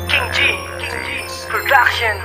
King G Production.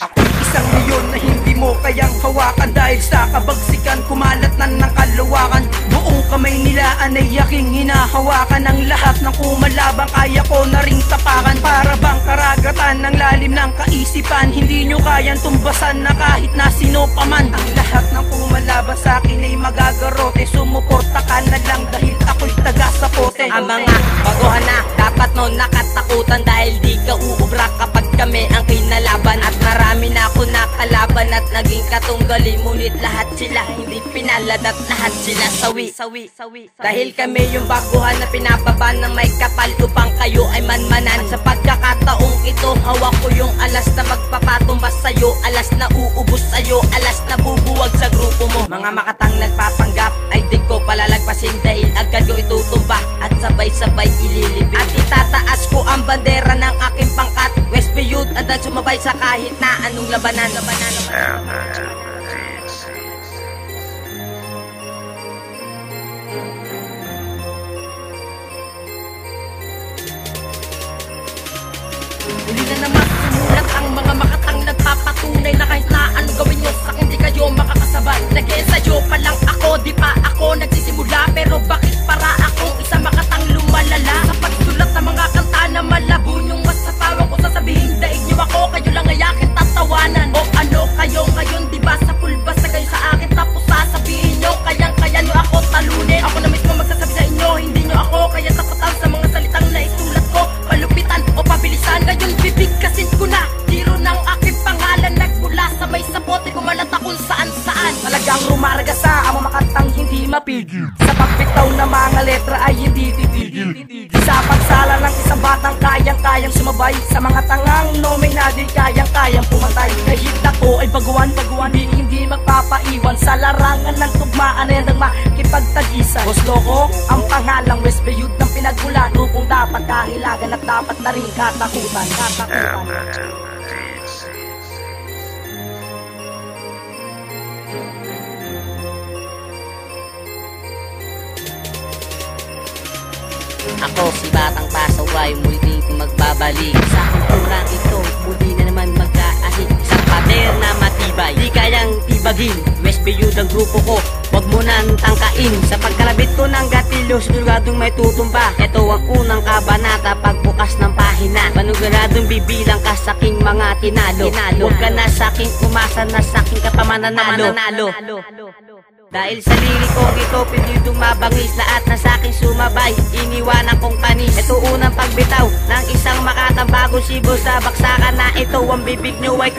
Ako'y isang leon na hindi mo kayang hawakan, dahil sa kabagsikan kumalat na ng kalawakan. Buong kamay nila ay aking hinahawakan. Ang lahat ng kumalabang kaya ko na ring tapakan. Para bang karagatan ng lalim ng kaisipan, hindi nyo kayang tumbasan na kahit na sino pa man. Ang lahat ng kumalaban sa akin ay magagarote. Sumuporta ka na lang dahil ako'y taga-sapote. Ang mga baguhan na dapat no nakatakutan, dahil di ka uubra kapag kami ang kinalaban. At marami na ako nakalaban at naging katunggali, ngunit lahat sila hindi pinalad at lahat sila sawi. Dahil kami yung baguhan na pinababa ng may kapal upang kayo ay manmanan. Sa pagkakataong ito, hawak ko yung alas na magpapatumbas sa'yo, alas na uubos sa'yo, alas na bubuwag sa grupo mo. Mga makatang nagpapanggap ay di ko palalagpasin, dahil agad ko itutumba at sabay-sabay ililibing. At itataas ko ang bandera ng aking pangkat, Westby Youth, at sumabay sa kahit na anong labanan. Huli na naman sumulat ang mga makatang nagpapatunay na kahit na ano gawin nyo sa akin di kayo makakasabay. Nag-ensayo pa lang ako, di pa ako nagsisimula, pero bakit para akong isa makatang lumalala? Sa pagsulat ng mga kanta na malabo nyong masapawan ko, sasabihin daig nyo ako, kayo lang ay akin tatawanan. O ano kayo ngayon, di ba sa pulbasa kayo sa akin, tapos sasabihin nyo kayang-kaya nyo ako talunin. Ako na mismo magsasabi sa inyo, hindi nyo ako kaya tapatan sa mga salitang naisulat ko, palupitan o pabilisan. Ngayon bibigkasin ko na tiro ng aking pangalan, nagmula sa may sapote, kumalata kung saan-saan. Talagang rumarga sa ang makatang hindi mapigil, sa pagbitaw na mga letra ay hindi titigil. Sa pagsala ng isang batang kayang-kayang sumabay sa mga tangang no may nadi kayang-kayang pumatay. Kahit ako ay baguan, hindi magpapaiwan sa larangan ng tugmaan na yan makipagtagisan. Gusto ko ang pangalang Westby Youth ng pinagmulan, upong dapat kahilagan at dapat na rin katakutan. Ako si Batang Pasaway, muli magbabalik sa kulturang ito, muli na naman magkaahig. Isang pader na matibay, di kayang tibagin. Westby Youth ang grupo ko, wag mo nang tangkain. Sa pagkalabit ko ng gatilyo, siguradong may tutumba. Ito ang unang kabanata, pagbukas ng pahina. Panuguradong bibilang ka sa aking mga tinalo. Huwag ka na sa aking umasa, na sa aking kapamananalo. Dahil sa lirikong ito, pindi dumabangis, lahat na sa aking sumabay, iniwanan kong panis. Ito unang pagbitaw ng isang makatang bagong sibo sa baksakan na ito. Ang bibig nyo ay